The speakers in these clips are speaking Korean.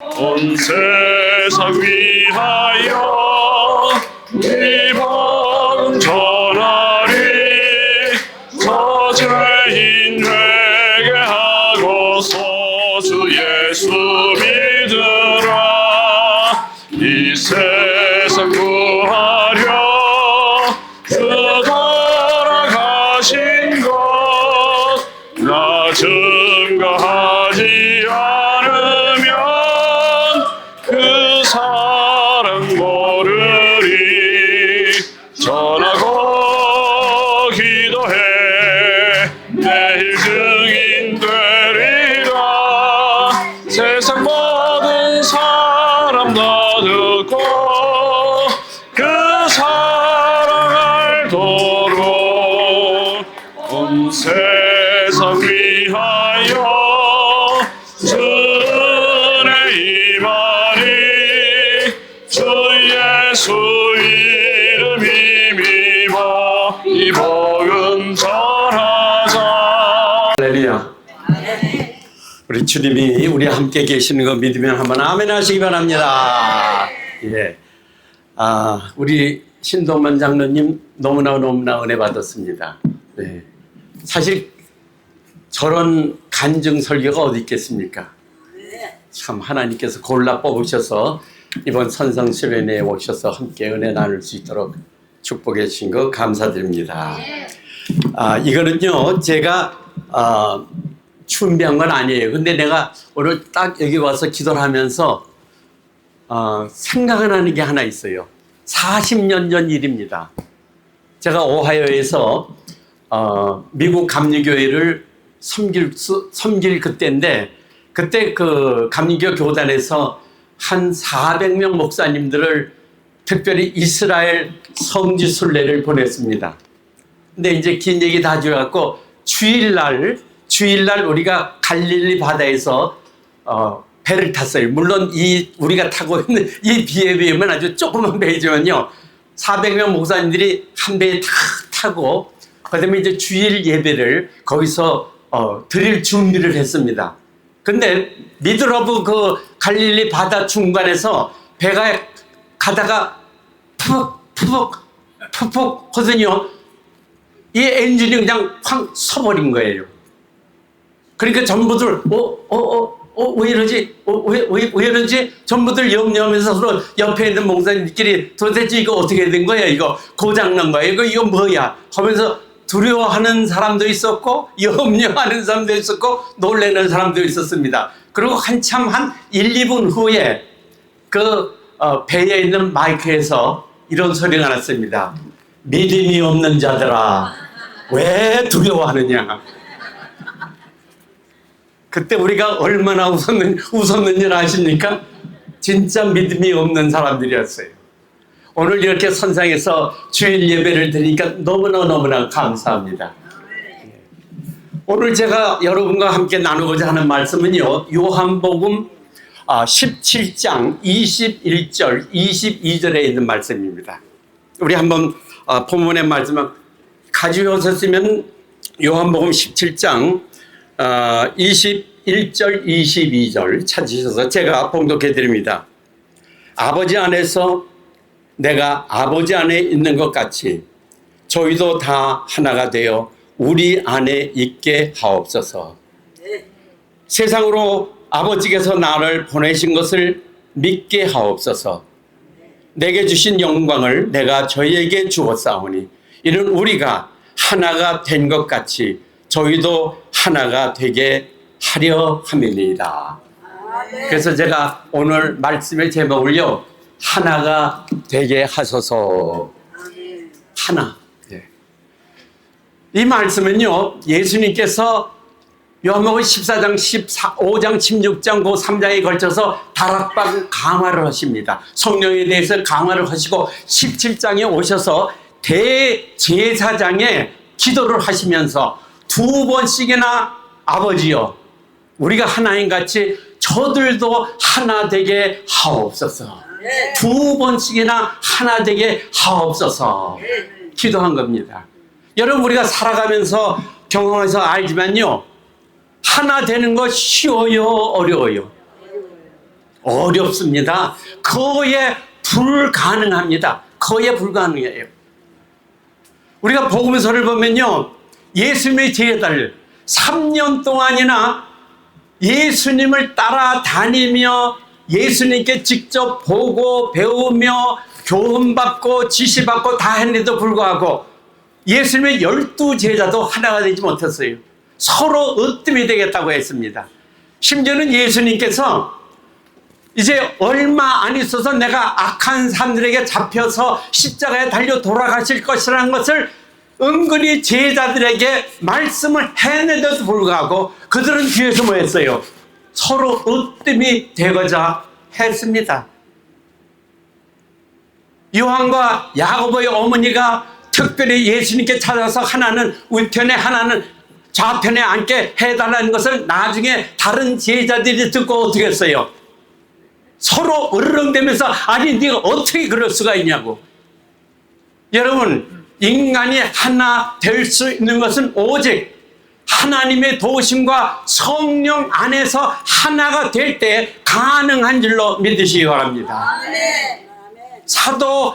온 세상 위하여 이번 전하리 저죄인 회개하고서 주 예수 믿으라. 이 세상 구하려 주 돌아가신 것 나 증거하지 않으면 그 사랑 모르리. 전하고 기도해 내일 증인 되리라. 세상 모든 사람 다 듣고 그 사랑 알도록 온 세상 위하여 주 은혜 임하니 주 예수 이름 힘입어 이 복음 전하자. 할렐루야. 우리 주님이 우리 함께 계시는 거 믿으면 한번 아멘 하시기 바랍니다. 예. 우리 신동만 장로님 너무나 은혜 받았습니다. 네. 사실 저런 간증 설교가 어디 있겠습니까? 참 하나님께서 골라 뽑으셔서 이번 선상 수련회에 오셔서 함께 은혜 나눌 수 있도록 축복해 주신 거 감사드립니다. 이거는요 제가 준비한 건 아니에요. 근데 내가 오늘 딱 여기 와서 기도를 하면서 생각나는 게 하나 있어요. 40년 전 일입니다. 제가 오하이오에서 미국 감리교회를 섬길 그때인데, 그때 그 감리교 교단에서 한 400명 목사님들을 특별히 이스라엘 성지 순례를 보냈습니다. 근데 이제 긴 얘기 다 줄여갖고 주일날 우리가 갈릴리 바다에서 배를 탔어요. 물론 우리가 타고 있는 이 배에 비하면 아주 조그만 배지만요. 400명 목사님들이 한 배에 다 타고 그다음에 이제 주일 예배를 거기서 드릴 준비를 했습니다. 근데 미들 오브 그 갈릴리 바다 중간에서 배가 가다가 푹푹 하더니요, 이 엔진이 그냥 확 서버린 거예요. 그러니까 전부들 왜 이러지? 왜 이러지? 전부들 염려하면서 서로 옆에 있는 목사님들끼리 도대체 이거 어떻게 된 거야? 이거 고장난 거야? 이거 뭐야? 하면서 두려워하는 사람도 있었고 염려하는 사람도 있었고 놀라는 사람도 있었습니다. 그리고 한참 한 1, 2분 후에 그 배에 있는 마이크에서 이런 소리가 났습니다. 믿음이 없는 자들아 왜 두려워하느냐? 그때 우리가 얼마나 웃었는지 아십니까? 진짜 믿음이 없는 사람들이었어요. 오늘 이렇게 선상에서 주일 예배를 드리니까 너무나 감사합니다. 오늘 제가 여러분과 함께 나누고자 하는 말씀은요, 요한복음 17장 21절 22절에 있는 말씀입니다. 우리 한번 본문의 말씀을 가지고 오셨으면 요한복음 17장 21절 22절 찾으셔서 제가 봉독해 드립니다. 아버지 안에서 내가 아버지 안에 있는 것 같이 저희도 다 하나가 되어 우리 안에 있게 하옵소서. 세상으로 아버지께서 나를 보내신 것을 믿게 하옵소서. 내게 주신 영광을 내가 저희에게 주었사오니 이는 우리가 하나가 된 것 같이 저희도 하나가 되게 하려 함이니이다. 그래서 제가 오늘 말씀의 제목을요, 하나가 되게 하소서. 하나. 이 말씀은요, 예수님께서 요한복음 14장, 15장, 16장 그 3장에 걸쳐서 다락방 강화를 하십니다. 성령에 대해서 강화를 하시고 17장에 오셔서 대제사장에 기도를 하시면서 2번씩이나 아버지여 우리가 하나님 같이 저들도 하나 되게 하옵소서. 2번씩이나 하나 되게 하옵소서 기도한 겁니다. 여러분, 우리가 살아가면서 경험해서 알지만요, 하나 되는 거 쉬워요, 어려워요? 어렵습니다. 거의 불가능합니다. 거의 불가능해요. 우리가 복음서를 보면요, 예수님의 제자들 3년 동안이나 예수님을 따라다니며 예수님께 직접 보고 배우며 교훈받고 지시받고 다 했는데도 불구하고 예수님의 12제자도 하나가 되지 못했어요. 서로 으뜸이 되겠다고 했습니다. 심지어는 예수님께서 이제 얼마 안 있어서 내가 악한 사람들에게 잡혀서 십자가에 달려 돌아가실 것이라는 것을 은근히 제자들에게 말씀을 해내도 불구하고 그들은 뒤에서 뭐 했어요? 서로 으뜸이 되고자 했습니다. 요한과 야고보의 어머니가 특별히 예수님께 찾아서 하나는 우편에 하나는 좌편에 앉게 해달라는 것을 나중에 다른 제자들이 듣고 어떻게 했어요? 서로 으르렁대면서 아니 네가 어떻게 그럴 수가 있냐고. 여러분, 인간이 하나 될 수 있는 것은 오직 하나님의 도우심과 성령 안에서 하나가 될 때 가능한 줄로 믿으시기 바랍니다. 사도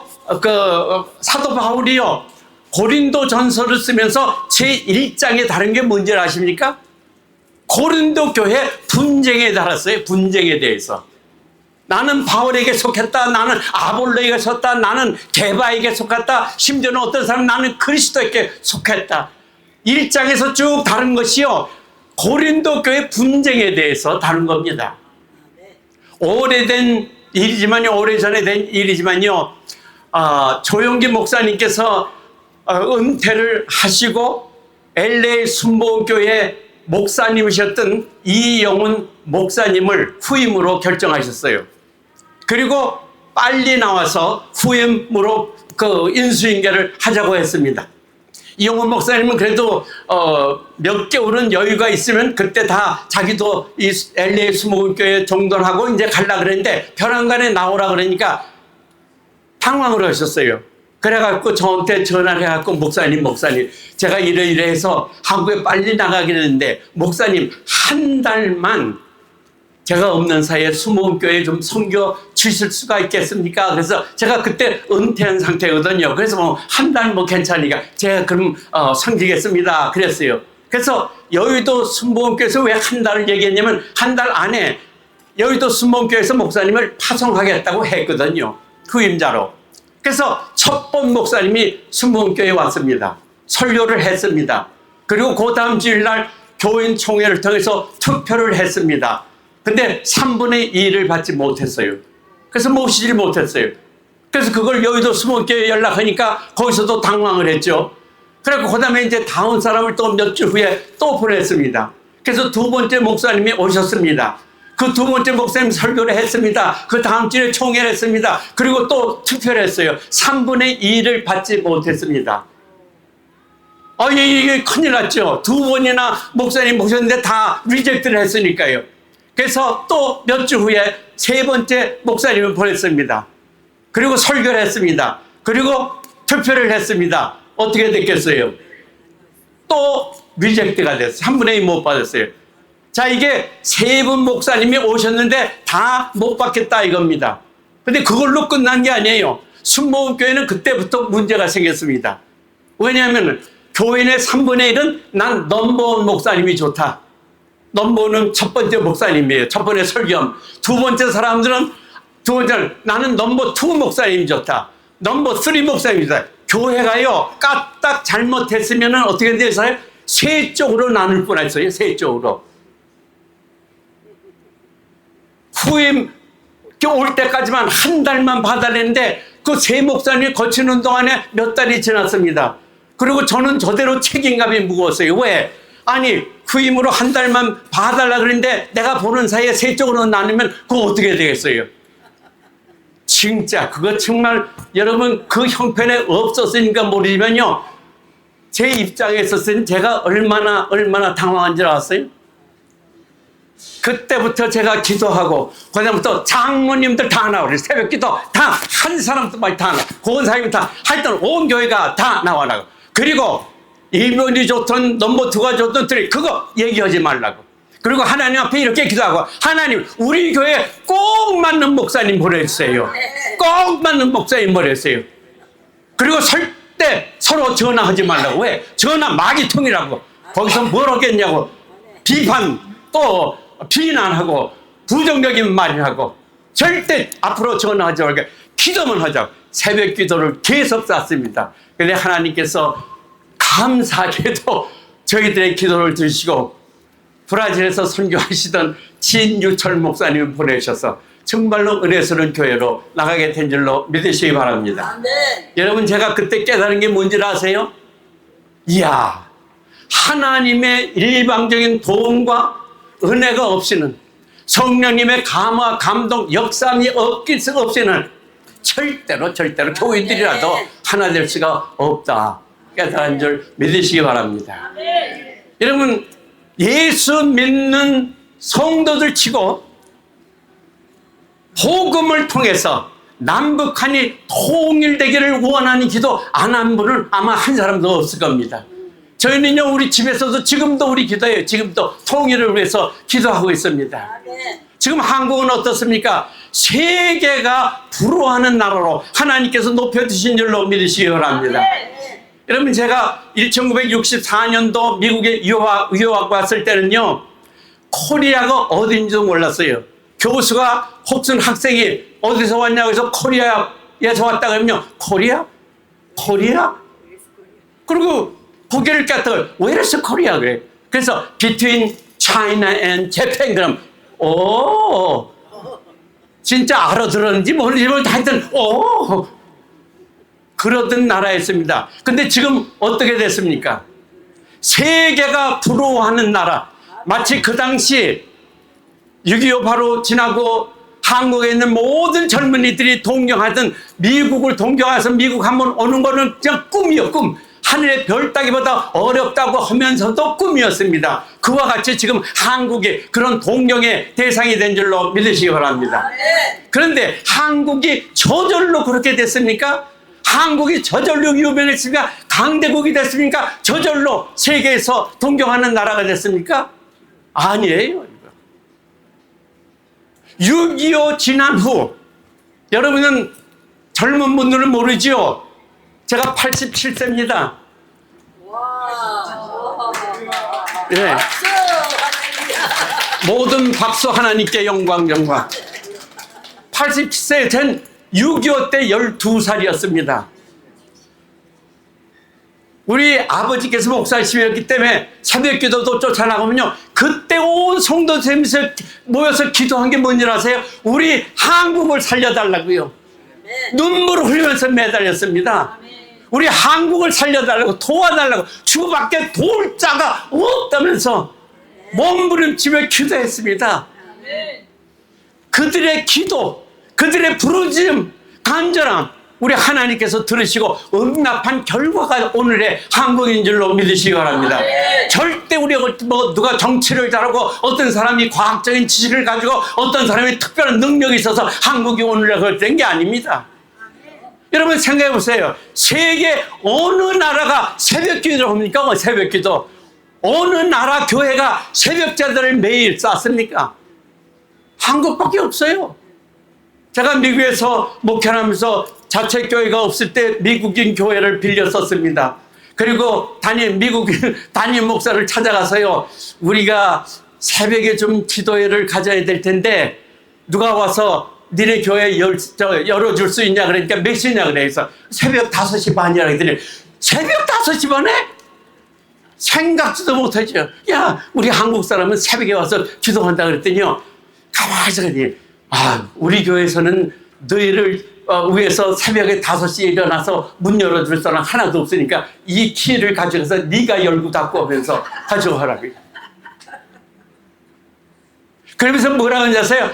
바울이요, 고린도 전서를 쓰면서 제1장에 다른 게 뭔지 아십니까? 고린도 교회 분쟁에 달았어요. 분쟁에 대해서. 나는 바울에게 속했다, 나는 아볼로에게 속했다, 나는 게바에게 속했다, 심지어는 어떤 사람은 나는 그리스도에게 속했다. 1장에서 쭉 다른 것이요, 고린도 교회 분쟁에 대해서 다른 겁니다. 오래된 일이지만요, 오래전에 된 일이지만요, 조용기 목사님께서 은퇴를 하시고 LA 순복음교회 목사님이셨던 이영훈 목사님을 후임으로 결정하셨어요. 그리고 빨리 나와서 후임으로 인수인계를 하자고 했습니다. 이영훈 목사님은 그래도 몇 개월은 여유가 있으면 그때 다 자기도 이 LA 순복음교회 정돈하고 이제 갈라 그랬는데 벼랑간에 나오라 그러니까 당황을 하셨어요. 그래갖고 저한테 전화를 해갖고 목사님 제가 이래 해서 한국에 빨리 나가긴 했는데 목사님 한 달만 제가 없는 사이에 수목교회에 좀 섬겨 주실 수가 있겠습니까? 그래서 제가 그때 은퇴한 상태거든요. 그래서 뭐 한 달 뭐 괜찮으니까 제가 그럼 섬기겠습니다 그랬어요. 그래서 여의도 순복음교회에서 왜 한 달을 얘기했냐면 한 달 안에 여의도 순복음교회에서 목사님을 파송하겠다고 했거든요. 후임자로. 그래서 첫 번 목사님이 순복음교회에 왔습니다. 설교를 했습니다. 그리고 그 다음 주일날 교인 총회를 통해서 투표를 했습니다. 근데 3분의 2를 받지 못했어요. 그래서 모시질 못했어요. 그래서 그걸 여의도 순복음교회에 연락하니까 거기서도 당황을 했죠. 그래서 그 다음에 이제 다음 사람을 또 몇 주 후에 또 보냈습니다. 그래서 두 번째 목사님이 오셨습니다. 그 두 번째 목사님 설교를 했습니다. 그 다음 주에 총회를 했습니다. 그리고 또 투표를 했어요. 3분의 2를 받지 못했습니다. 이게 큰일 났죠. 두 번이나 목사님 모셨는데 다 리젝트를 했으니까요. 그래서 또 몇 주 후에 세 번째 목사님을 보냈습니다. 그리고 설교를 했습니다. 그리고 투표를 했습니다. 어떻게 됐겠어요? 또 리젝트가 됐어요. 3분의 2 못 받았어요. 자, 이게 세 분 목사님이 오셨는데 다 못 받겠다 이겁니다. 근데 그걸로 끝난 게 아니에요. 순복음교회는 그때부터 문제가 생겼습니다. 왜냐하면 교인의 3분의 1은 난 넘버원 목사님이 좋다. 넘버원은 첫 번째 목사님이에요. 첫 번째 설교함. 두 번째 사람들은 나는 넘버 2 목사님이 좋다. 넘버 3 목사님이 좋다. 교회가요, 까딱 잘못했으면 어떻게 돼서요? 세 쪽으로 나눌 뻔했어요. 세 쪽으로. 후임 올 때까지만 한 달만 받아냈는데 그 세 목사님이 거치는 동안에 몇 달이 지났습니다. 그리고 저는 저대로 책임감이 무거웠어요. 왜? 아니 후임으로 한 달만 봐달라 그랬는데 내가 보는 사이에 세 쪽으로 나누면 그거 어떻게 되겠어요? 진짜 그거 정말 여러분 그 형편에 없었으니까 모르지만요, 제 입장에 있었으니 제가 얼마나 당황한 줄 알았어요? 그때부터 제가 기도하고 그다음부터 장모님들 다 나오래. 새벽 기도 다 한 사람도 말 다 나와. 고은사님 다 하여튼 온 교회가 다 나와라고. 그리고 1번이 좋든 넘버 2가 좋든 3 그거 얘기하지 말라고. 그리고 하나님 앞에 이렇게 기도하고, 하나님 우리 교회 꼭 맞는 목사님 보내주세요. 꼭 맞는 목사님 보내주세요. 그리고 설 때 서로 전화하지 말라고. 왜? 전화 마귀통이라고. 거기서 뭘 하겠냐고. 비판, 또 비난하고 부정적인 말이라고. 절대 앞으로 전화하지 말고 기도만 하자고. 새벽 기도를 계속 쐈습니다. 그런데 하나님께서 감사하게도 저희들의 기도를 들으시고 브라질에서 선교하시던 진유철 목사님을 보내셔서 정말로 은혜스러운 교회로 나가게 된 줄로 믿으시기 바랍니다. 여러분, 제가 그때 깨달은 게 뭔지 아세요? 이야, 하나님의 일방적인 도움과 은혜가 없이는, 성령님의 감화, 감동, 역삼이 없이는 절대로 교인들이라도 하나 될 수가 없다. 깨달은 줄 믿으시기 바랍니다. 여러분, 예수 믿는 성도들 치고 복음을 통해서 남북한이 통일되기를 원하는 기도 안 한 분은 아마 한 사람도 없을 겁니다. 저희는요, 우리 집에서도 지금도 우리 기도해요. 지금도 통일을 위해서 기도하고 있습니다. 지금 한국은 어떻습니까? 세계가 부러워하는 나라로 하나님께서 높여주신 줄로 믿으시기 바랍니다. 여러분, 제가 1964년도 미국에 유학 왔을 때는요, 코리아가 어딘지도 몰랐어요. 교수가 혹은 학생이 어디서 왔냐고 해서 코리아에서 왔다 그러면요, 코리아? 그리고 고개를 까딱 Where is Korea? 그래. 그래서 between China and Japan. 그럼 오, 진짜 알아들었는지 모르지만 하여튼 오, 그러던 나라였습니다. 근데 지금 어떻게 됐습니까? 세계가 부러워하는 나라. 마치 그 당시 6.25 바로 지나고 한국에 있는 모든 젊은이들이 동경하던 미국을 동경해서 미국 한번 오는 거는 그냥 꿈이요, 꿈. 하늘의 별 따기보다 어렵다고 하면서도 꿈이었습니다. 그와 같이 지금 한국이 그런 동경의 대상이 된 줄로 믿으시기 바랍니다. 그런데 한국이 저절로 그렇게 됐습니까? 한국이 저절로 유명했습니까? 강대국이 됐습니까? 저절로 세계에서 동경하는 나라가 됐습니까? 아니에요. 6.25 지난 후, 여러분은 젊은 분들은 모르지요. 제가 87세입니다. 네. 모든 박수 하나님께 영광. 87세에 된 6.25 때 12살이었습니다. 우리 아버지께서 목사님이었기 때문에 새벽 기도도 쫓아나가면요, 그때 온 성도들이 모여서 기도한 게 뭔지 아세요? 우리 한국을 살려달라고요. 눈물을 흘리면서 매달렸습니다. 우리 한국을 살려달라고, 도와달라고, 주밖에 도울 자가 없다면서 몸부림치며 기도했습니다. 그들의 기도, 그들의 부르짖음, 간절함, 우리 하나님께서 들으시고 응답한 결과가 오늘의 한국인 줄로 믿으시기 바랍니다. 절대 우리가 뭐 누가 정치를 잘하고 어떤 사람이 과학적인 지식을 가지고 어떤 사람이 특별한 능력이 있어서 한국이 오늘날 그렇게 된 게 아닙니다. 여러분 생각해 보세요. 세계 어느 나라가 새벽 기도를 합니까? 새벽 기도. 어느 나라 교회가 새벽자들을 매일 쐈습니까? 한국밖에 없어요. 제가 미국에서 목회하면서 자체교회가 없을 때 미국인 교회를 빌려 썼습니다. 그리고 미국인 담임 목사를 찾아가서요, 우리가 새벽에 좀 기도회를 가져야 될 텐데 누가 와서 니네 교회 열어줄 수 있냐 그러니까 몇 시냐 그래서 새벽 5시 반이라 그랬더니 새벽 5시 반에? 생각지도 못하죠. 야, 우리 한국 사람은 새벽에 와서 기도한다 그랬더니요, 가만히 있더니 우리 교회에서는 너희를 위해서 새벽에 5시에 일어나서 문 열어줄 사람 하나도 없으니까 이 키를 가져가서 네가 열고 닫고 하면서 가져가라고. 그러면서 뭐라고 하냐세요?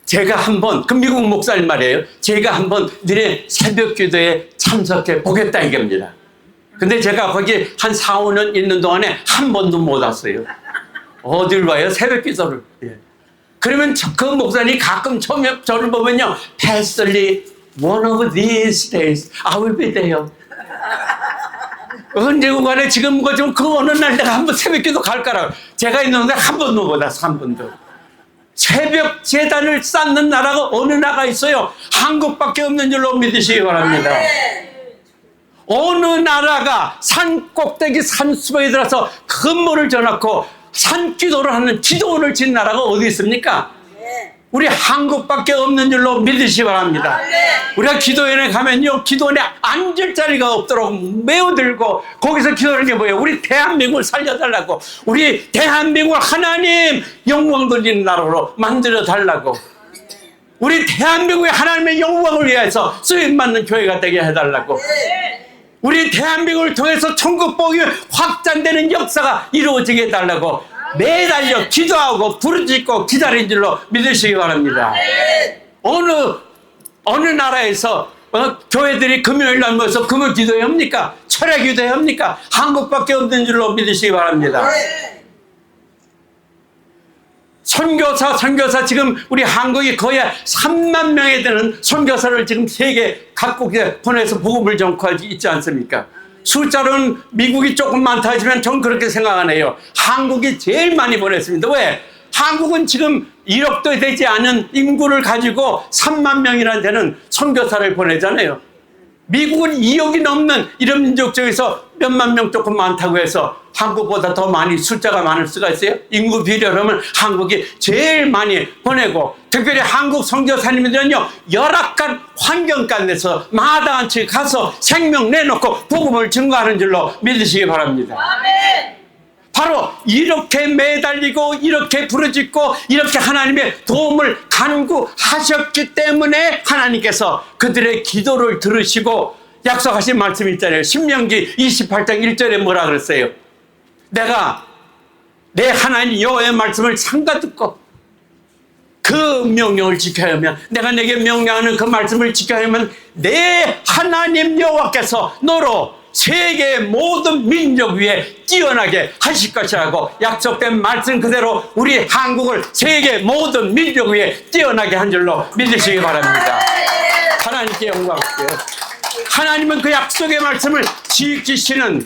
제가 한번, 그 미국 목사님 말이에요. 제가 한번 너네 새벽 기도에 참석해 보겠다 이겁니다. 근데 제가 거기 한 4, 5년 있는 동안에 한 번도 못 왔어요. 어딜 와요? 새벽 기도를. 예. 그러면 그 목사님이 가끔 저를 보면요, Pastor Lee, one of these days I will be there. 언제고 간에 지금 그 어느 날 내가 한번 새벽기도 갈까라. 제가 있는데 한 번도 못 왔어, 한 번도. 새벽 재단을 쌓는 나라가 어느 나라가 있어요? 한국밖에 없는 줄로 믿으시기 바랍니다. 어느 나라가 산 꼭대기 산수보에 들어서 건물을 져놓고 산기도를 하는 기도원을 진 나라가 어디 있습니까? 우리 한국밖에 없는 줄로 믿으시기 바랍니다. 우리가 기도원에 가면요, 기도원에 앉을 자리가 없도록 매우 들고 거기서 기도하는 게 뭐예요? 우리 대한민국을 살려달라고, 우리 대한민국을 하나님 영광 돌리는 나라로 만들어 달라고, 우리 대한민국의 하나님의 영광을 위해서 쓰임받는 교회가 되게 해달라고, 우리 대한민국을 통해서 천국복이 확장되는 역사가 이루어지게 해달라고 매달려 기도하고 부르짖고 기다린 줄로 믿으시기 바랍니다. 어느 나라에서 교회들이 금요일 날 모여서 금요 기도회 합니까? 철야 기도회 합니까? 한국밖에 없는 줄로 믿으시기 바랍니다. 선교사 지금 우리 한국이 거의 3만 명에 되는 선교사를 지금 세계 각국에 보내서 복음을 전파하고 있지 않습니까? 숫자로는 미국이 조금 많다 하지만 전 그렇게 생각 안 해요. 한국이 제일 많이 보냈습니다. 왜? 한국은 지금 1억도 되지 않은 인구를 가지고 3만 명이나 되는 선교사를 보내잖아요. 미국은 2억이 넘는 이런 민족 중에서 몇만 명 조금 많다고 해서 한국보다 더 많이 숫자가 많을 수가 있어요? 인구 비례로 하면 한국이 제일 많이 보내고, 특별히 한국 선교사님들은요, 열악한 환경 가운데서 마다한치 가서 생명 내놓고 복음을 증거하는 줄로 믿으시기 바랍니다. 바로 이렇게 매달리고 이렇게 부르짖고 이렇게 하나님의 도움을 간구하셨기 때문에 하나님께서 그들의 기도를 들으시고 약속하신 말씀이 있잖아요. 신명기 28장 1절에 뭐라 그랬어요? 내가 내 하나님 여호와의 말씀을 삼가 듣고 그 명령을 지켜야 하면, 내가 내게 명령하는 그 말씀을 지켜야 하면 내 하나님 여호와께서 너로 세계 모든 민족 위에 뛰어나게 하실 것이라고 약속된 말씀 그대로 우리 한국을 세계 모든 민족 위에 뛰어나게 한 줄로 믿으시기 바랍니다. 하나님께 영광 올게요. 하나님은 그 약속의 말씀을 지키시는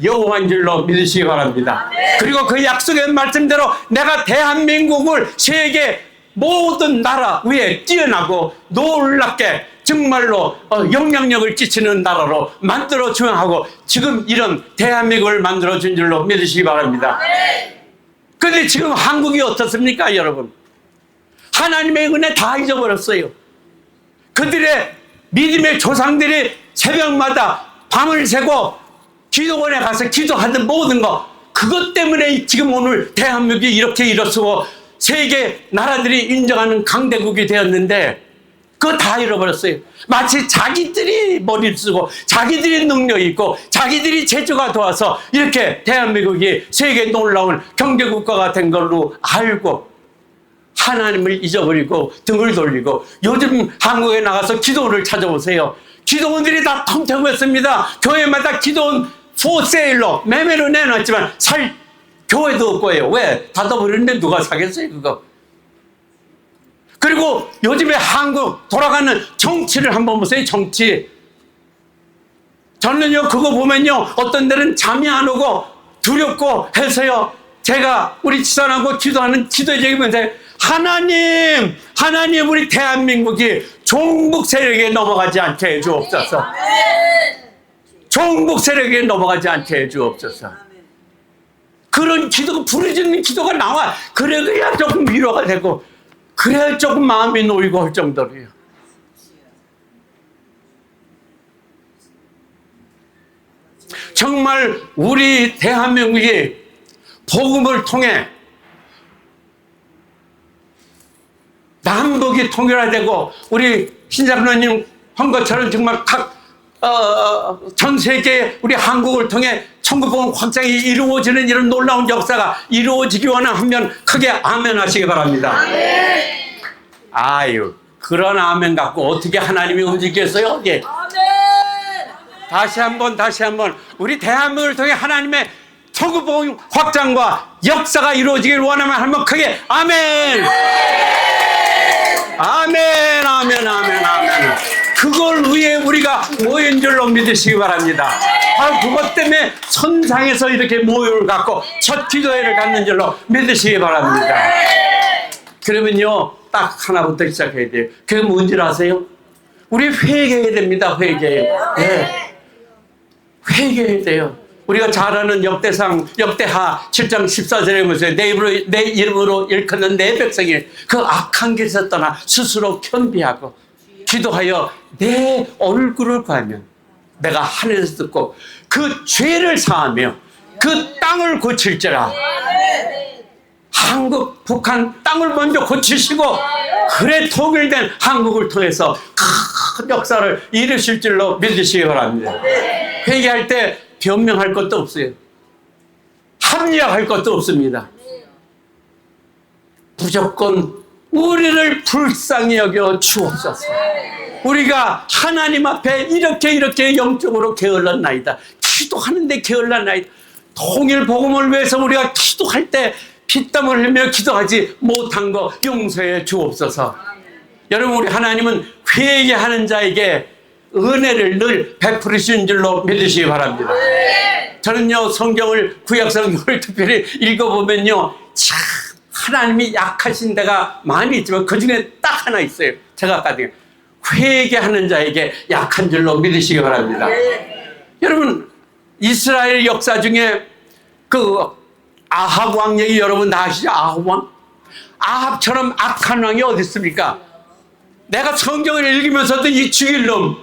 여호와인 줄로 믿으시기 바랍니다. 그리고 그 약속의 말씀대로 내가 대한민국을 세계 모든 나라 위에 뛰어나고 놀랍게 정말로 영향력을 끼치는 나라로 만들어 주야 하고, 지금 이런 대한민국을 만들어 준 줄로 믿으시기 바랍니다. 그런데 지금 한국이 어떻습니까, 여러분? 하나님의 은혜 다 잊어버렸어요. 그들의 믿음의 조상들이 새벽마다 밤을 새고 기도원에 가서 기도하던 모든 거, 그것 때문에 지금 오늘 대한민국이 이렇게 일어서고 세계 나라들이 인정하는 강대국이 되었는데 그거 다 잃어버렸어요. 마치 자기들이 머리를 쓰고 자기들이 능력이 있고 자기들이 재주가 도와서 이렇게 대한민국이 세계 놀라운 경제국가가 된 걸로 알고 하나님을 잊어버리고 등을 돌리고, 요즘 한국에 나가서 기도원을 찾아보세요. 기도원들이 다 텅텅했습니다. 교회마다 기도원 포세일로 매매로 내놨지만 살 교회도 없고요. 왜? 닫아버리는데 누가 사겠어요, 그거? 그리고 요즘에 한국 돌아가는 정치를 한번 보세요, 정치. 저는요, 그거 보면요, 어떤 데는 잠이 안 오고 두렵고 해서요, 제가 우리 지산하고 기도하는 기도적이면서 하나님, 우리 대한민국이 종북 세력에 넘어가지 않게 해주옵소서. 종북 세력에 넘어가지 않게 해주옵소서. 그런 기도가, 부르짖는 기도가 나와. 그래야 조금 위로가 되고, 그래야 조금 마음이 놓이고 할 정도로요. 정말 우리 대한민국이 복음을 통해 남북이 통일화되고 우리 신장로님 한 것처럼 정말 전 세계 우리 한국을 통해 천국복음 확장이 이루어지는 이런 놀라운 역사가 이루어지기 원하면 크게 아멘 하시기 바랍니다. 아유, 그런 아멘 갖고 어떻게 하나님이 움직였어요? 예. 다시 한번 우리 대한민국을 통해 하나님의 천국복음 확장과 역사가 이루어지길 원하면 한번 크게 아멘. 아멘. 그걸 위해 우리가 모인 줄로 믿으시기 바랍니다. 바로 그것 때문에 선상에서 이렇게 모욕을 갖고 첫 기도회를 갖는 줄로 믿으시기 바랍니다. 그러면요, 딱 하나부터 시작해야 돼요. 그게 뭔지 아세요? 우리 회개해야 됩니다. 네. 회개해야 돼요. 우리가 잘 아는 역대하 7장 14절에 보세요. 내 이름으로 일컫는 내 백성이 그 악한 길에서 떠나 스스로 겸비하고 기도하여 내 얼굴을 구하면 내가 하늘에서 듣고 그 죄를 사하며 그 땅을 고칠지라. 한국, 북한 땅을 먼저 고치시고 그래 통일된 한국을 통해서 큰 역사를 이루실 줄로 믿으시기 바랍니다. 회개할 때 변명할 것도 없어요. 합리화할 것도 없습니다. 무조건 우리를 불쌍히 여겨 주옵소서. 우리가 하나님 앞에 이렇게 영적으로 게을렀나이다. 기도하는데 게을렀나이다. 통일 복음을 위해서 우리가 기도할 때 피땀을 흘리며 기도하지 못한 거 용서해 주옵소서. 여러분, 우리 하나님은 회개하는 자에게 은혜를 늘 베푸시는 줄로 믿으시기 바랍니다. 저는요, 성경을, 구약 성경을 특별히 읽어보면요, 참 하나님이 약하신 데가 많이 있지만 그 중에 딱 하나 있어요. 제가 아까 회개하는 자에게 약한 줄로 믿으시기 바랍니다. 여러분, 이스라엘 역사 중에 그 아합 왕 얘기 여러분 다 아시죠? 아합 왕? 아합처럼 악한 왕이 어디 있습니까? 내가 성경을 읽으면서도 이 죽일 놈,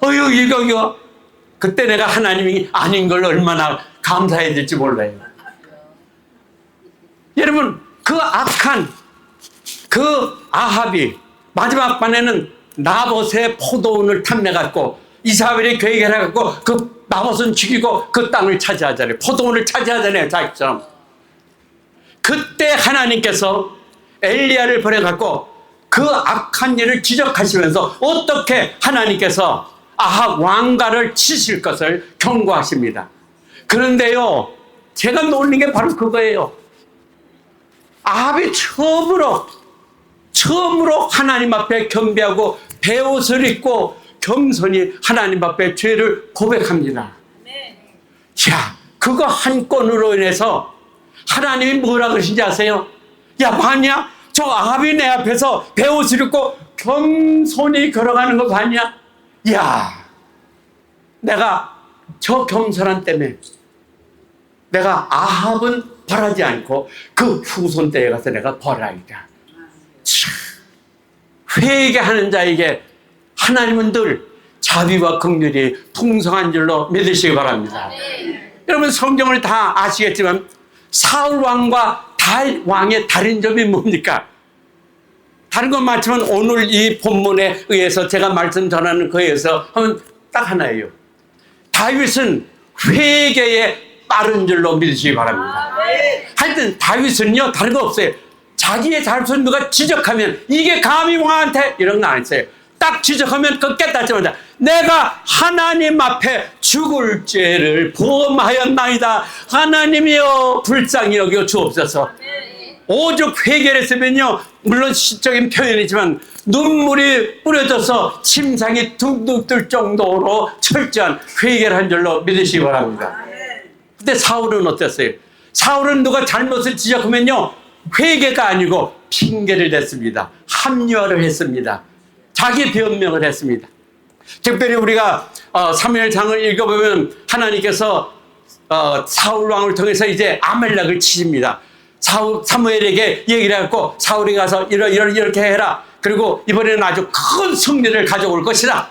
이거 그때 내가 하나님이 아닌 걸 얼마나 감사해야 될지 몰라요. 여러분, 그 악한 그 아합이 마지막 반에는 나봇의 포도원을 탐내갖고 이사벨이 계획을 해갖고 그 나봇은 죽이고 그 땅을 차지하잖아요. 포도원을 차지하잖아요, 자기처럼. 그때 하나님께서 엘리야를 보내갖고 그 악한 일을 지적하시면서 어떻게 하나님께서 아합 왕가를 치실 것을 경고하십니다. 그런데요, 제가 놀린 게 바로 그거예요. 아합이 처음으로 하나님 앞에 겸비하고 베옷을 입고 겸손히 하나님 앞에 죄를 고백합니다. 자, 그거 한 건으로 인해서 하나님이 뭐라 그러신지 아세요? 야, 봤냐? 저 아합이 내 앞에서 베옷을 입고 겸손히 걸어가는 거 봤냐? 야, 내가 저 겸손한 때문에 내가 아합은 벌하지 않고 그 후손 때에 가서 내가 벌하리라. 회개하는 자에게 하나님은 늘 자비와 긍휼이 풍성한 줄로 믿으시기 바랍니다. 여러분, 성경을 다 아시겠지만 사울 왕과 다윗 왕의 다른 점이 뭡니까? 다른 건 많지만 오늘 이 본문에 의해서 제가 말씀 전하는 거에 의해서 하면 딱 하나예요. 다윗은 회개에 빠른 줄로 믿으시기 바랍니다. 하여튼 다윗은요, 다른 거 없어요. 자기의 잘못을 누가 지적하면 이게 감히 왕한테 이런 거 안 했어요. 딱 지적하면 그 깨닫자마자 내가 하나님 앞에 죽을 죄를 범하였나이다. 하나님이여 불쌍히 여겨 주옵소서. 오죽 회개를 했으면요, 물론 시적인 표현이지만 눈물이 뿌려져서 침상이 둥둥 뜰 정도로 철저한 회개를 한 줄로 믿으시기 바랍니다. 근데 사울은 어땠어요? 사울은 누가 잘못을 지적하면요, 회개가 아니고 핑계를 댔습니다. 합리화를 했습니다. 자기 변명을 했습니다. 특별히 우리가 사무엘상을 읽어보면 하나님께서 사울 왕을 통해서 이제 아말렉을 치십니다. 사무엘에게 얘기를 해갖고 사울이 가서 이렇게 해라. 그리고 이번에는 아주 큰 승리를 가져올 것이다.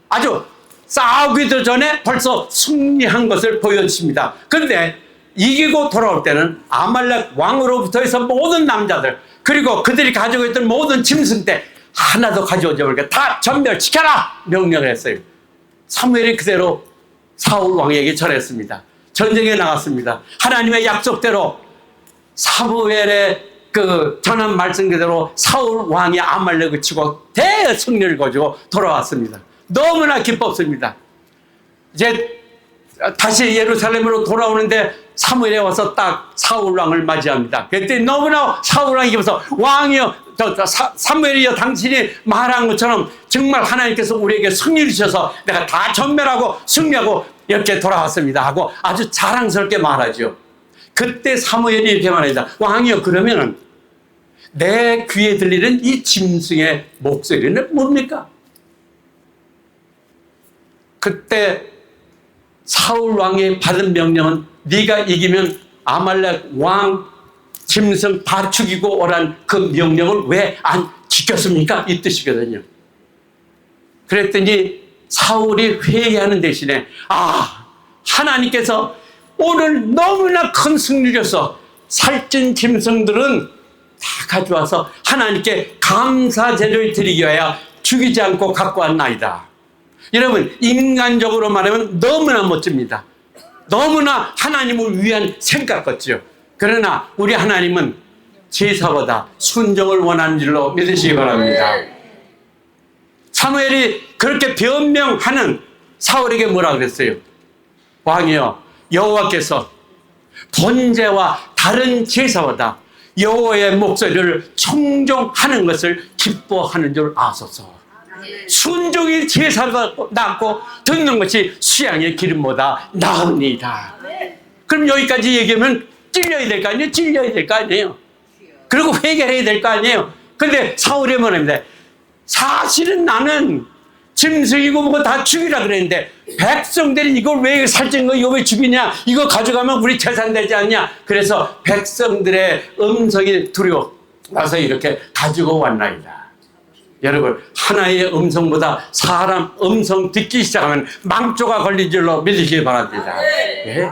아주 싸우기도 전에 벌써 승리한 것을 보여주십니다. 그런데 이기고 돌아올 때는 아말렉 왕으로부터 해서 모든 남자들, 그리고 그들이 가지고 있던 모든 짐승대 하나도 가져오지 말고 다 전멸시켜라 명령을 했어요. 사무엘이 그대로 사울 왕에게 전했습니다. 전쟁에 나갔습니다. 하나님의 약속대로 사무엘의 그 전한 말씀 그대로 사울 왕이 아말렉을 치고 대승리를 거두고 돌아왔습니다. 너무나 기뻤습니다. 이제 다시 예루살렘으로 돌아오는데 사무엘에 와서 딱 사울 왕을 맞이합니다. 그때 너무나 사울 왕이 보면서 왕이여, 사무엘이여, 당신이 말한 것처럼 정말 하나님께서 우리에게 승리를 주셔서 내가 다 전멸하고 승리하고 이렇게 돌아왔습니다 하고 아주 자랑스럽게 말하죠. 그때 사무엘이 이렇게 말합니다. 왕이여, 그러면은 내 귀에 들리는 이 짐승의 목소리는 뭡니까? 그때 사울 왕이 받은 명령은 네가 이기면 아말렉 왕 짐승 다 죽이고 오란 그 명령을 왜 안 지켰습니까? 이 뜻이거든요. 그랬더니 사울이 회개하는 대신에 하나님께서 오늘 너무나 큰 승리를 줘서 살찐 짐승들은 다 가져와서 하나님께 감사제를 드리기 위하여 죽이지 않고 갖고 왔나이다. 여러분, 인간적으로 말하면 너무나 멋집니다. 너무나 하나님을 위한 생각 같죠. 그러나 우리 하나님은 제사보다 순종을 원하는 줄로 믿으시기 바랍니다. 사무엘이 그렇게 변명하는 사울에게 뭐라 그랬어요? 왕이여, 여호와께서 번제와 다른 제사보다 여호와의 목소리를 청종하는 것을 기뻐하는 줄 아소서. 순종이 제사가 낫고 듣는 것이 수양의 기름보다 나으니이다. 그럼 여기까지 얘기하면 찔려야 될 거 아니에요? 찔려야 될 거 아니에요? 그리고 회개해야 될 거 아니에요? 근데 사울이 뭐랍니다. 사실은 나는 짐승이고 뭐고 다 죽이라 그랬는데 백성들이 이걸 왜 살찐 거 이거 왜 죽이냐, 이거 가져가면 우리 재산 되지 않냐, 그래서 백성들의 음성이 두려워서 이렇게 가지고 왔나이다. 여러분, 하나의 음성보다 사람 음성 듣기 시작하면 망조가 걸린 줄로 믿으시기 바랍니다. 예?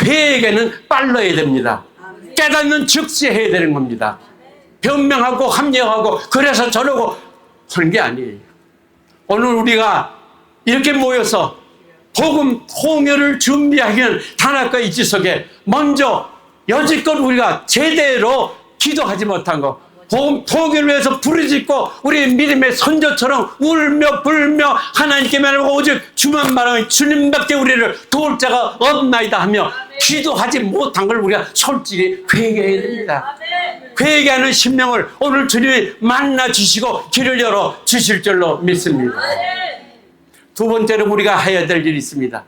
회개는 빨라야 됩니다. 깨닫는 즉시 해야 되는 겁니다. 변명하고 합리화하고 그래서 저러고 하는 게 아니에요. 오늘 우리가 이렇게 모여서 복음 통일을 준비하기는 단합과 이치 속에 먼저 여지껏 우리가 제대로 기도하지 못한 거, 복음 통일을 위해서 부르짖고 우리 믿음의 선조처럼 울며 불며 하나님께 말하고 오직 주만 말하면 주님밖에 우리를 도울 자가 없나이다 하며 기도하지 못한 걸 우리가 솔직히 회개해야 됩니다. 회개하는 심령을 오늘 주님이 만나 주시고 길을 열어 주실 줄로 믿습니다. 두 번째로 우리가 해야 될 일이 있습니다.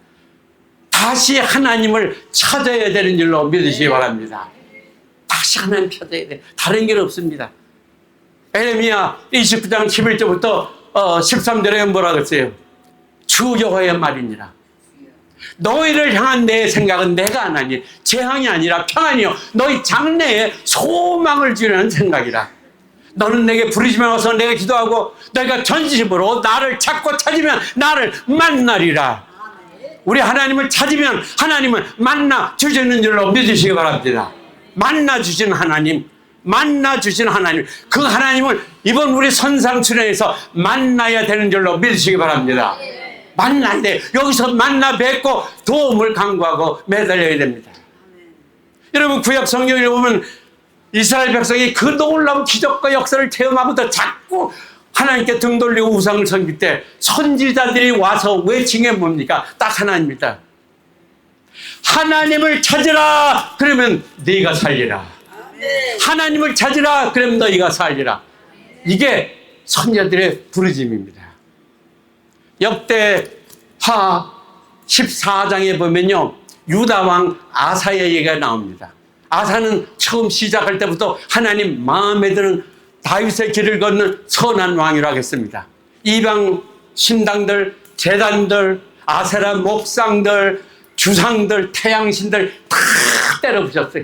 다시 하나님을 찾아야 되는 줄로 믿으시기 바랍니다. 다시 하나님 찾아야 돼. 다른 길 없습니다. 에레미야 29장 11절부터 13절에 뭐라 그랬어요? 주 여호와의 말이니라. 너희를 향한 내 생각은 내가 하나니 재앙이 아니라 평안이요 너희 장래에 소망을 주려는 생각이라. 너는 내게 부르짖으면 와서 내가 기도하고 너희가 전심으로 나를 찾고 찾으면 나를 만나리라. 우리 하나님을 찾으면 하나님을 만나 주시는 줄로 믿으시기 바랍니다. 만나 주신 하나님, 만나 주신 하나님, 그 하나님을 이번 우리 선상 수련에서 만나야 되는 줄로 믿으시기 바랍니다. 만난데 여기서 만나 뵙고 도움을 강구하고 매달려야 됩니다. 여러분, 구약 성경에 보면 이스라엘 백성이 그 놀라운 기적과 역사를 체험하고도 자꾸 하나님께 등 돌리고 우상을 섬길 때 선지자들이 와서 외친 게 뭡니까? 딱 하나입니다. 하나님을 찾으라 그러면 네가 살리라. 하나님을 찾으라 그러면 너희가 살리라. 이게 선지자들의 부르짖음입니다. 역대하 14장에 보면요, 유다 왕 아사의 얘기가 나옵니다. 아사는 처음 시작할 때부터 하나님 마음에 드는 다윗의 길을 걷는 선한 왕이라고 했습니다. 이방 신당들, 제단들, 아세라 목상들, 주상들, 태양신들 다 때려부셨어요.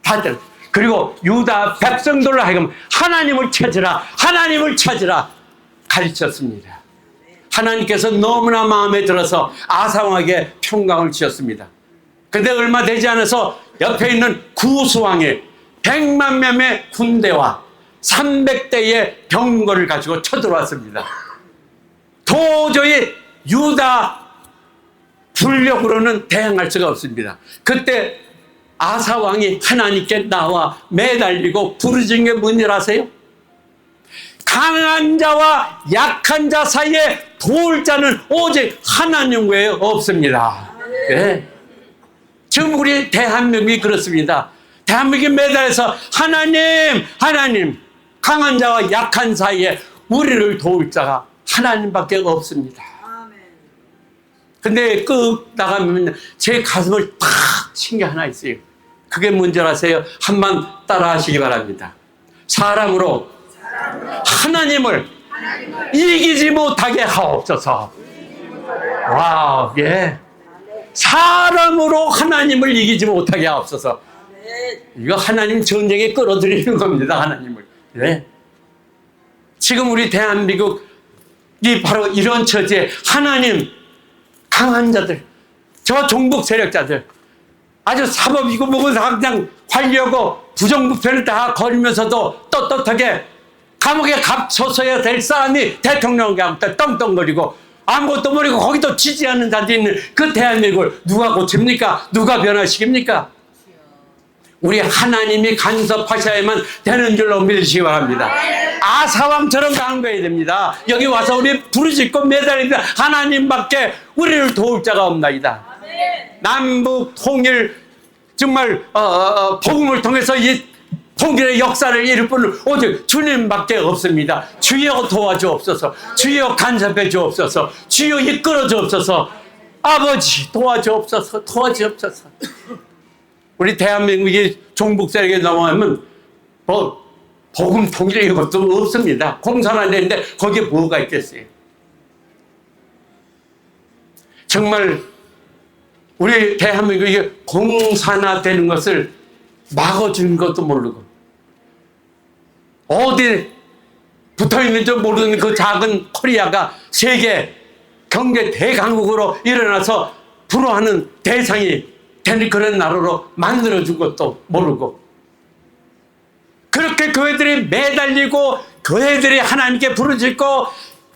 다 때려. 그리고 유다 백성들로 하여금 하나님을 찾으라, 하나님을 찾으라 가르쳤습니다. 하나님께서 너무나 마음에 들어서 아사왕에게 평강을 주셨습니다. 그런데 얼마 되지 않아서 옆에 있는 구스왕의 100만 명의 군대와 300대의 병거를 가지고 쳐들어왔습니다. 도저히 유다 불력으로는 대항할 수가 없습니다. 그때 아사왕이 하나님께 나와 매달리고 부르짖은 게 뭔지 아세요? 강한 자와 약한 자 사이에 도울 자는 오직 하나님 외에 없습니다. 네. 지금 우리 대한민국이 그렇습니다. 대한민국이 매달려서 하나님, 강한 자와 약한 사이에 우리를 도울 자가 하나님밖에 없습니다. 근데 끄 나가면 제 가슴을 탁 친 게 하나 있어요. 그게 뭔지 아세요? 한번 따라 하시기 바랍니다. 사람으로 하나님을 이기지 못하게 하옵소서. 와우, 예. 사람으로 하나님을 이기지 못하게 하옵소서. 이거 하나님 전쟁에 끌어들이는 겁니다, 하나님을. 예. 지금 우리 대한민국이 바로 이런 처지에 하나님, 강한 자들, 저 종북 세력자들, 아주 사법이고 뭐고 다 그냥 관리하고 부정부패를 다 거리면서도 떳떳하게 감옥에 갇혀서야 될 사람이 대통령한테 떵떵거리고 아무것도 모르고 거기도 지지 않는 자들이 있는 그 대한민국을 누가 고칩니까? 누가 변화시킵니까? 우리 하나님이 간섭하셔야만 되는 줄로 믿으시기 바랍니다. 아사왕처럼 강구해야 됩니다. 여기 와서 우리 부르짖고 매달립니다. 하나님밖에 우리를 도울 자가 없나이다. 남북 통일 정말 복음을 통해서 이 통일의 역사를 이룰 분은 오직 주님밖에 없습니다. 주여 도와주옵소서. 주여 간섭해 주옵소서. 주여 이끌어 주옵소서. 아버지 도와주옵소서. 도와주옵소서. 우리 대한민국이 종북 세력에 넘어가면 복음 통일 이것도 없습니다. 공산화 되는데 거기에 뭐가 있겠어요? 정말 우리 대한민국이 공산화되는 것을 막아주는 것도 모르고 어디 붙어있는지 모르는 그 작은 코리아가 세계 경제 대강국으로 일어나서 불허하는 대상이 되는 그런 나라로 만들어준 것도 모르고 그렇게 교회들이 매달리고 교회들이 하나님께 부르짖고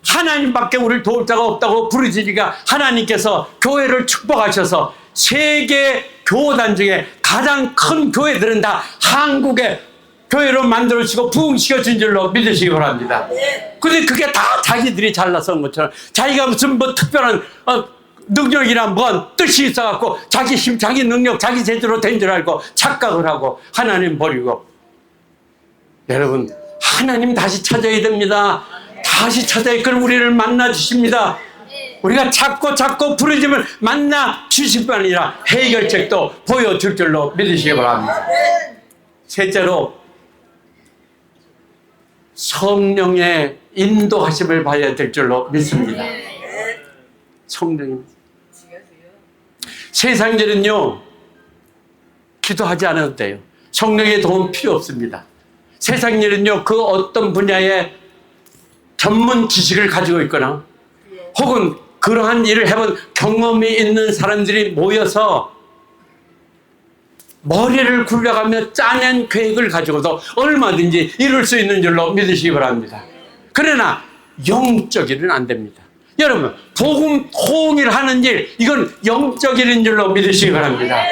하나님밖에 우리를 도울 자가 없다고 부르짖으니까 하나님께서 교회를 축복하셔서 세계 교단 중에 가장 큰 교회들은 다 한국의 교회로 만들어주시고 부흥시켜 준 줄로 믿으시기 바랍니다. 근데 그게 다 자기들이 잘나서 온 것처럼 자기가 무슨 뭐 특별한 능력이나 뭔 뜻이 있어갖고 자기 힘, 자기 능력, 자기 제대로 된 줄 알고 착각을 하고 하나님 버리고 여러분 하나님 다시 찾아야 됩니다. 다시 찾아야 그럼 우리를 만나 주십니다. 우리가 찾고 부르짖으면 만나 주실 뿐 아니라 해결책도 보여줄 줄로 믿으시기 바랍니다. 셋째로 성령의 인도하심을 봐야 될 줄로 믿습니다. 성령님. 세상에는요 기도하지 않아도 돼요. 성령의 도움 필요 없습니다. 세상 일은요 그 어떤 분야에 전문 지식을 가지고 있거나 혹은 그러한 일을 해본 경험이 있는 사람들이 모여서 머리를 굴려가며 짜낸 계획을 가지고도 얼마든지 이룰 수 있는 줄로 믿으시기 바랍니다. 그러나 영적 일은 안 됩니다. 여러분 복음 통일하는 일 이건 영적 일인 줄로 믿으시기 바랍니다.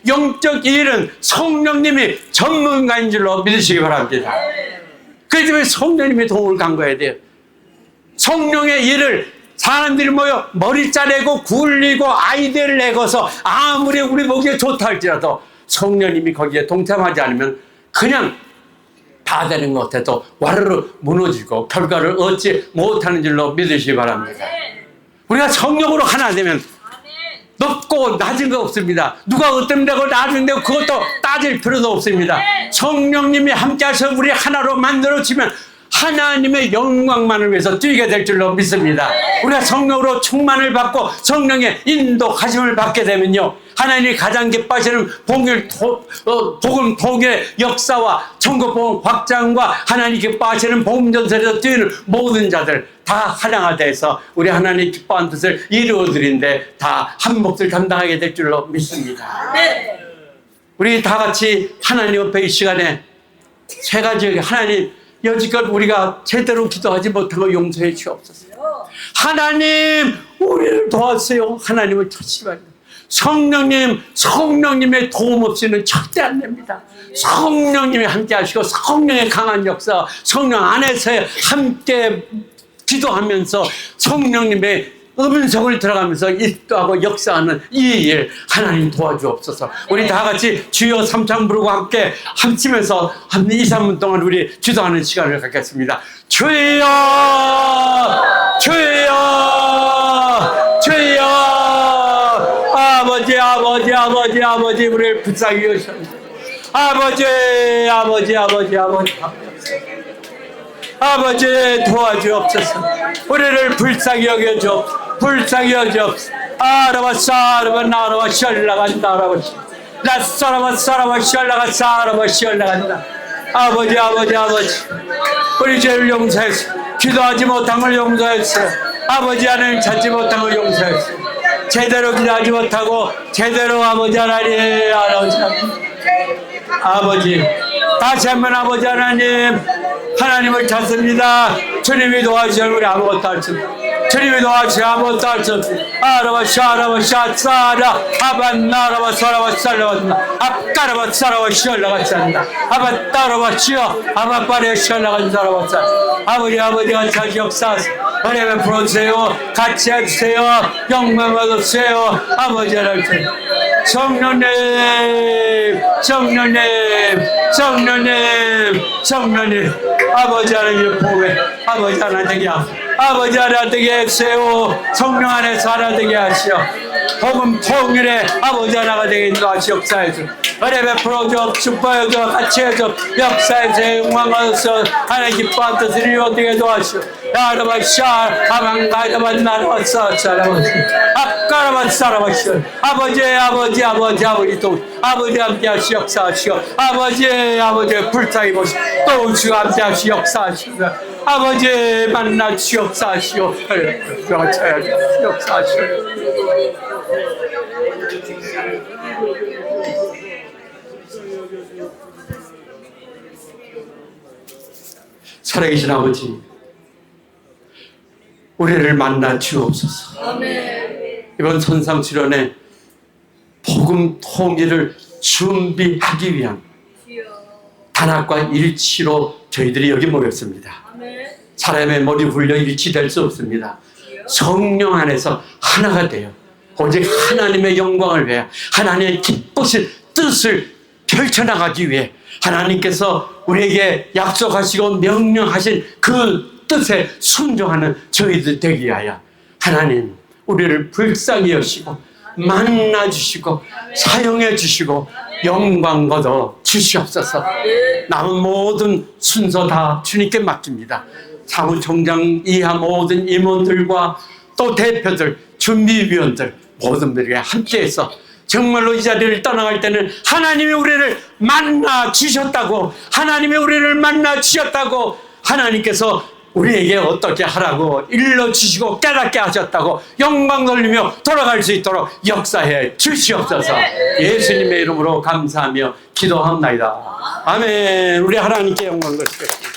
영적 일은 성령님이 전문가인 줄로 믿으시기 바랍니다. 그렇기 때문에 성령님이 도움을 간거해야 돼요. 성령의 일을 사람들이 모여 머리 짜내고 굴리고 아이디어를 내고서 아무리 우리 보기에 좋다 할지라도 성령님이 거기에 동참하지 않으면 그냥 다 되는 것 같아도 와르르 무너지고 결과를 얻지 못하는 줄로 믿으시기 바랍니다. 우리가 성령으로 하나 되면 높고 낮은 거 없습니다. 누가 어떤 데고 낮은 데고 그것도 따질 필요도 없습니다. 성령님이 함께 하셔서 우리 하나로 만들어지면 하나님의 영광만을 위해서 뛰게 될 줄로 믿습니다. 우리가 성령으로 충만을 받고 성령의 인도하심을 받게 되면요 하나님이 가장 기뻐하시는 복음 통일의 역사와 천국복음 확장과 하나님 기뻐하시는 복음 전설에서 뛰는 모든 자들 다 하나가돼서 우리 하나님 기뻐하는 뜻을 이루어드린데 다 한 몫을 감당하게 될 줄로 믿습니다. 우리 다 같이 하나님 옆에 이 시간에 세 가지 하나님 여지껏 우리가 제대로 기도하지 못하고 용서해 주옵소서. 하나님 우리를 도와주세요. 하나님을 찾지 말고 성령님의 도움 없이는 절대 안 됩니다. 성령님이 함께 하시고 성령의 강한 역사 성령 안에서 함께 기도하면서 성령님의 음성을 들어가면서 일도하고 역사하는 이 일 하나님 도와주옵소서. 우리 다 같이 주여 삼창 부르고 함께 함치면서 한 2, 3분 동안 우리 기도하는 시간을 갖겠습니다. 주여 주여 주여 아버지 아버지 아버지 아버지 우리를 불쌍히 여기셨습니다. 아버지 아버지 아버지 아버지 아버지 도와주옵소서. 우리를 불쌍히 여겨주옵소서. 불쌍히 여겨주옵소서. 아라바사라바 나라바 시얼나간다. 아라바시 라사라바 사라바 시얼나가 사라바 시얼나간다. 아버지 아버지 아버지 우리 죄를 용서했어. 기도하지 못한 걸 용서했어. 아버지 하나님 찾지 못한 걸 용서했어. 제대로 기도하지 못하고 제대로 아버지 하나님 아버지 다시 한번 아버지 하나님 하나님을 찾습니다. 주님이 도와주시면 우리 아무것도 할 수 없습니다. 주님이 도와주시면 아무것도 할 수 없습니다. 아라바샤라바 샤사라 아반나라바 사라바 살라바나 앞가라바 사라바 시얼라가 찬다. 아바따라바 시어 아바빠레 시얼라가 사라바 살. 아버지 아버지가 자기 역사하세요. 은혜를 풀어주세요. 같이 해주세요. 영광 받으세요. 아버지 하나님 성령님 성령님 성령님 성령님 아버지 하나님 보배 아버지 하나 되게 아버지 하나 되게 해주세요. 성령 안에서 하나 되게 하시오. 복음 통일에 아버지 하나가 되게 인도하시 역사해줘. 은혜 베풀어줘 축복해줘 같이 해줘. 역사에서 영광 받으셔. 하나님 기뻐한 뜻을 이루어지게 도와시오. 야라바샤 아방가이다만 나라바샤 사라바시 앞가라바 사라바시 아버지 아버지 아버지 아버지 또 아버지 함께 하시 역사하시오. 아버지 아버지 불쌍히 보시오. 또 주여 함께 하시 역사하시오. 아버지 만나 주 역사하시오. 역사하시오. 살아계신 아버지 우리를 만나 주옵소서. 이번 선상수련회 복음 통일을 준비하기 위한 단합과 일치로 저희들이 여기 모였습니다. 사람의 머리 굴려 일치될 수 없습니다. 성령 안에서 하나가 돼요. 오직 하나님의 영광을 위해 하나님의 기쁘신 뜻을 펼쳐나가기 위해 하나님께서 우리에게 약속하시고 명령하신 그 뜻에 순종하는 저희들 되기 위하여 하나님 우리를 불쌍히 여시고 만나주시고 사용해 주시고 영광 거둬 주시옵소서. 남은 모든 순서 다 주님께 맡깁니다. 사무총장 이하 모든 임원들과 또 대표들 준비위원들 모든 분들에게 함께해서 정말로 이 자리를 떠나갈 때는 하나님이 우리를 만나 주셨다고 하나님이 우리를 만나 주셨다고 하나님께서 우리에게 어떻게 하라고 일러주시고 깨닫게 하셨다고 영광 돌리며 돌아갈 수 있도록 역사해 주시옵소서. 예수님의 이름으로 감사하며 기도합니다. 아멘. 우리 하나님께 영광 돌리겠습니다.